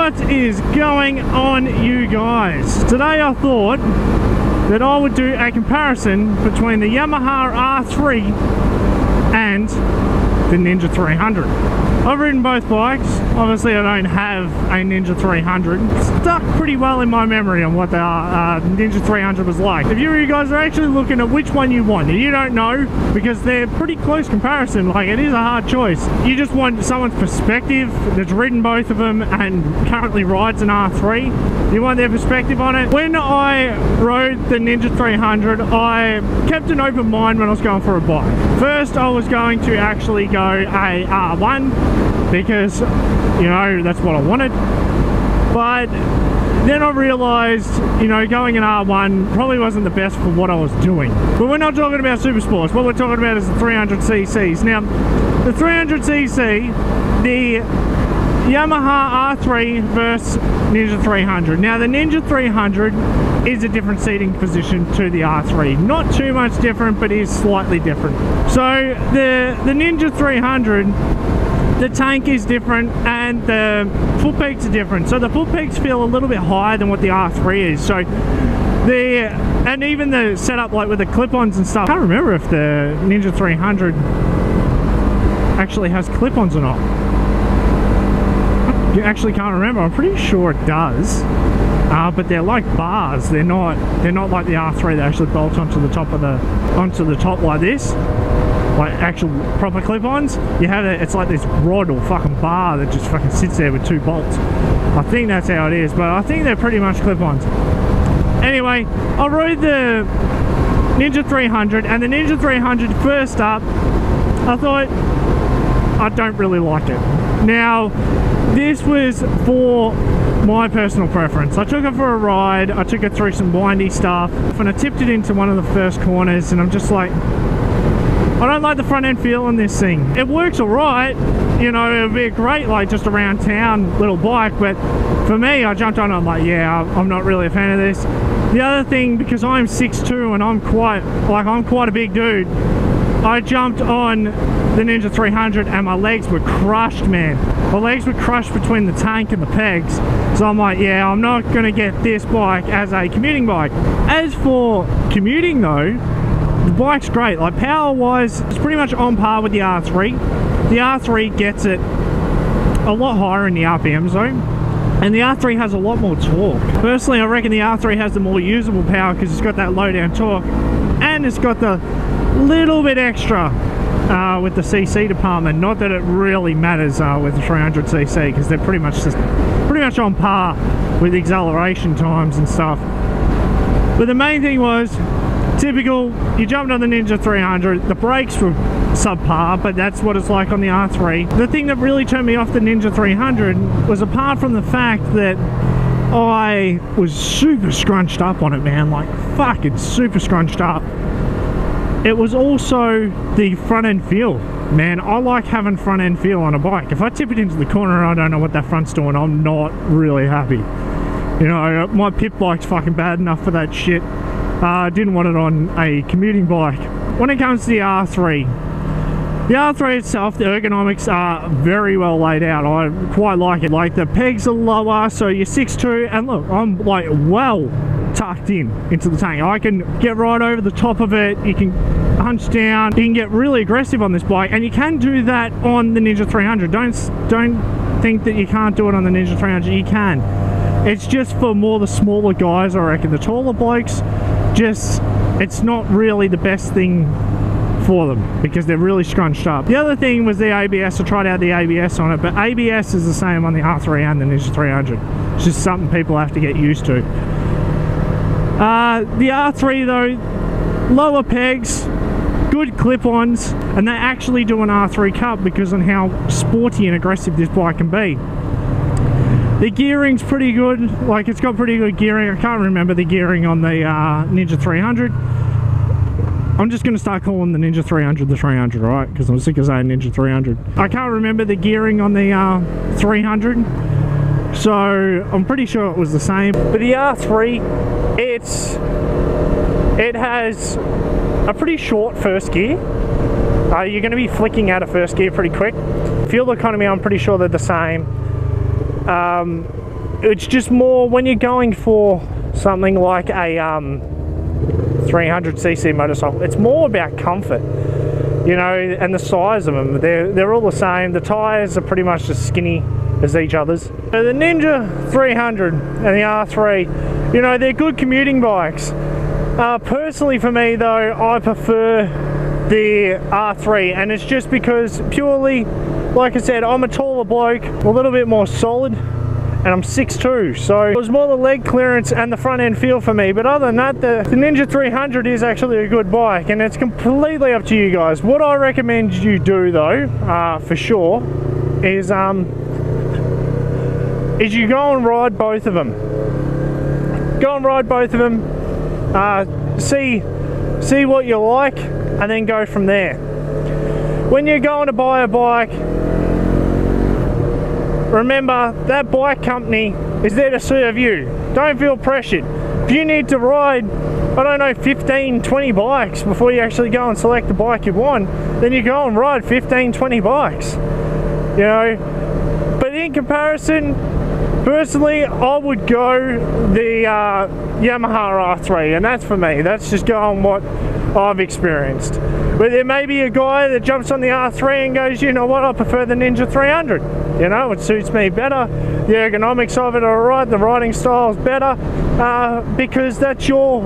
What is going on, you guys? Today I thought that I would do a comparison between the Yamaha R3 and the Ninja 300. I've ridden both bikes. Obviously I don't have a Ninja 300. It's stuck pretty well in my memory on what the Ninja 300 was like. If you guys are actually looking at which one you want, and you don't know, because they're pretty close comparison, like it is a hard choice. You just want someone's perspective that's ridden both of them and currently rides an R3. You want their perspective on it. When I rode the Ninja 300, I kept an open mind when I was going for a bike. First I was going to actually go a R1, because you know that's what I wanted, but then I realized, you know, going an R1 probably wasn't the best for what I was doing. But we're not talking about super sports. What we're talking about is the 300cc's. Now the 300cc, the Yamaha R3 versus Ninja 300. Now the Ninja 300 is a different seating position to the R3. Not too much different, but is slightly different. So the Ninja 300, the tank is different and the foot peaks are different. So the foot peaks feel a little bit higher than what the R3 is. So and even the setup, like with the clip-ons and stuff. I can't remember if the Ninja 300 actually has clip-ons or not. You actually can't remember. I'm pretty sure it does, but they're like bars. They're not like the R3. They actually bolt onto the top like this, like actual proper clip-ons. You have it's like this rod or fucking bar that just fucking sits there with two bolts. I think that's how it is, but I think they're pretty much clip-ons. Anyway, I rode the Ninja 300, and the Ninja 300 first up, I thought I don't really like it. Now this was for my personal preference. I took it for a ride, I took it through some windy stuff, and I tipped it into one of the first corners, and I'm just like, I don't like the front end feel on this thing. It works alright, you know, it would be a great, like, just around town little bike, but for me, I jumped on it, I'm like, yeah, I'm not really a fan of this. The other thing, because I'm 6'2" and I'm quite a big dude, I jumped on the Ninja 300 and my legs were crushed, man. My legs were crushed between the tank and the pegs. So I'm like, yeah, I'm not gonna get this bike as a commuting bike. As for commuting though, the bike's great. Like power wise, it's pretty much on par with the R3. The R3 gets it a lot higher in the RPM zone, and the R3 has a lot more torque. Personally, I reckon the R3 has the more usable power because it's got that low down torque, and it's got the little bit extra with the CC department. Not that it really matters with the 300cc, because they're pretty much on par with acceleration times and stuff. But the main thing was, typical, you jumped on the Ninja 300, the brakes were subpar, but that's what it's like on the R3. The thing that really turned me off the Ninja 300 was, apart from the fact that I was super scrunched up on it, man, like fucking super scrunched up, it was also the front end feel. Man, I like having front end feel on a bike. If I tip it into the corner and I don't know what that front's doing, I'm not really happy. You know, my pit bike's fucking bad enough for that shit. I didn't want it on a commuting bike. When it comes to the R3, the R3 itself, the ergonomics are very well laid out. I quite like it. Like the pegs are lower, so you're 6'2", and look, I'm like well tucked into the tank. I can get right over the top of it. You can hunch down. You can get really aggressive on this bike, and you can do that on the Ninja 300. Don't think that you can't do it on the Ninja 300. You can. It's just for more the smaller guys, I reckon. The taller blokes, it's not really the best thing for them because they're really scrunched up. The other thing was the ABS. I tried out the ABS on it, but ABS is the same on the R3 and the Ninja 300. It's just something people have to get used to. The R3 though, lower pegs, good clip-ons, and they actually do an R3 Cup because of how sporty and aggressive this bike can be. The gearing's pretty good, like it's got pretty good gearing. I can't remember the gearing on the Ninja 300. I'm just going to start calling the Ninja 300 the 300, right? Because I'm sick of saying Ninja 300. I can't remember the gearing on the 300, so I'm pretty sure it was the same. But the R3, it has a pretty short first gear. You're going to be flicking out of first gear pretty quick. Fuel economy, I'm pretty sure they're the same. it's just more when you're going for something like a 300cc motorcycle, it's more about comfort, you know, and the size of them. They're all the same. The tyres are pretty much as skinny as each other's. So the Ninja 300 and the R3, you know, they're good commuting bikes. Personally for me though, I prefer the R3, and it's just because purely, like I said, I'm a taller bloke, a little bit more solid, and I'm 6'2", so it was more the leg clearance and the front end feel for me. But other than that, the Ninja 300 is actually a good bike, and it's completely up to you guys. What I recommend you do though, for sure, is you go and ride both of them. Go and ride both of them, see what you like, and then go from there. When you're going to buy a bike, remember that bike company is there to serve you. Don't feel pressured. If you need to ride, I don't know, 15, 20 bikes before you actually go and select the bike you want, then you go and ride 15, 20 bikes, you know. But in comparison, personally, I would go the Yamaha R3, and that's for me. That's just going what I've experienced. But there may be a guy that jumps on the R3 and goes, you know what, I prefer the Ninja 300. You know, it suits me better. The ergonomics of it are alright. The riding style is better because that's your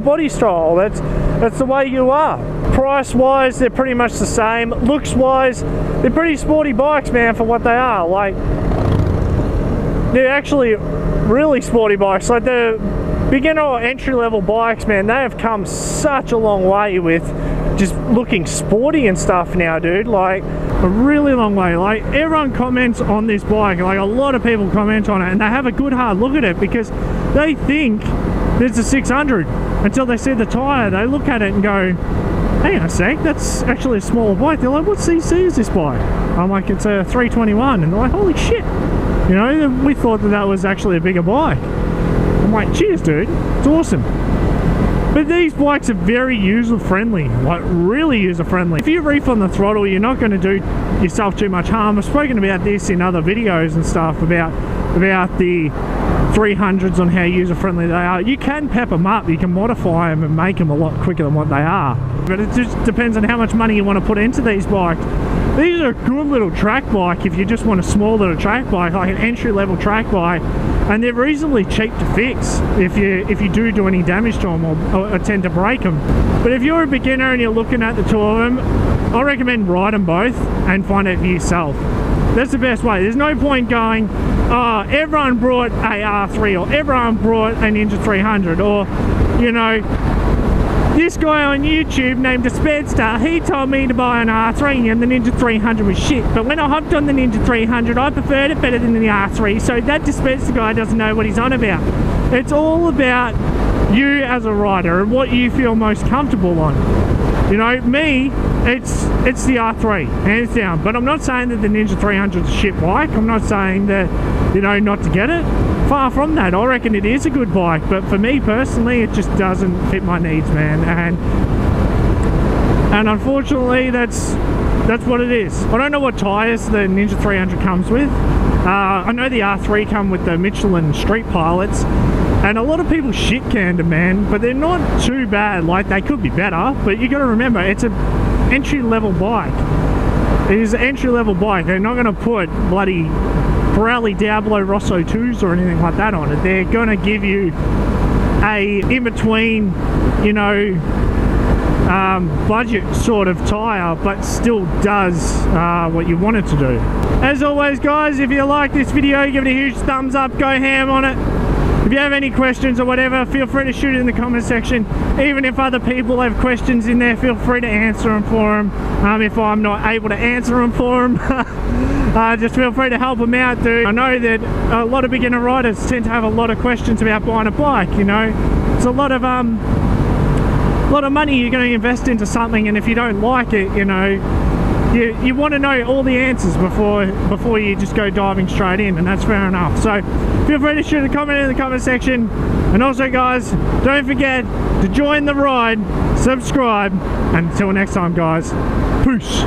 body style. That's the way you are. Price-wise, they're pretty much the same. Looks-wise, they're pretty sporty bikes, man, for what they are. Like, they're actually really sporty bikes. Like the beginner or entry-level bikes, man, they have come such a long way with just looking sporty and stuff now, dude. Like a really long way. Like everyone comments on this bike, like a lot of people comment on it, and they have a good hard look at it because they think there's a 600 until they see the tire. They look at it and go, hang on a sec, that's actually a smaller bike. They're like, what CC is this bike? I'm like, it's a 321, and they're like, holy shit, you know, we thought that was actually a bigger bike. I'm like, cheers dude, it's awesome. But these bikes are very user-friendly, like really user-friendly. If you reef on the throttle, you're not going to do yourself too much harm. I've spoken about this in other videos and stuff about the 300s on how user-friendly they are. You can pep them up, you can modify them and make them a lot quicker than what they are. But it just depends on how much money you want to put into these bikes. These are a good little track bike if you just want a small little track bike, like an entry-level track bike. And they're reasonably cheap to fix if you do any damage to them or tend to break them. But if you're a beginner and you're looking at the two of them, I recommend ride them both and find out for yourself. That's the best way. There's no point going, oh, everyone brought a R3 or everyone brought a Ninja 300, or, you know, this guy on YouTube named a Speedster, he told me to buy an R3 and the Ninja 300 was shit. But when I hopped on the Ninja 300, I preferred it better than the R3. So that Speedster guy doesn't know what he's on about. It's all about you as a rider and what you feel most comfortable on. You know, me, it's the R3, hands down. But I'm not saying that the Ninja 300 is a shit bike. I'm not saying that, you know, not to get it. Far from that. I reckon it is a good bike, but for me personally, it just doesn't fit my needs, man. And unfortunately, that's what it is. I don't know what tyres the Ninja 300 comes with. I know the R3 come with the Michelin Street Pilots, and a lot of people shit can them, man, but they're not too bad. Like, they could be better, but you got to remember, it's an entry-level bike. It is an entry-level bike. They're not going to put bloody Pirelli Diablo Rosso 2s or anything like that on it. They're going to give you a in-between, you know, budget sort of tyre, but still does what you want it to do. As always, guys, if you like this video, give it a huge thumbs up, go ham on it. If you have any questions or whatever, feel free to shoot it in the comment section. Even if other people have questions in there, feel free to answer them for them. If I'm not able to answer them for them, just feel free to help them out, dude. I know that a lot of beginner riders tend to have a lot of questions about buying a bike, you know. It's a lot of money you're going to invest into something, and if you don't like it, you know, you want to know all the answers before you just go diving straight in, and that's fair enough. So feel free to shoot a comment in the comment section, and also, guys, don't forget to join the ride, subscribe, and until next time, guys, peace.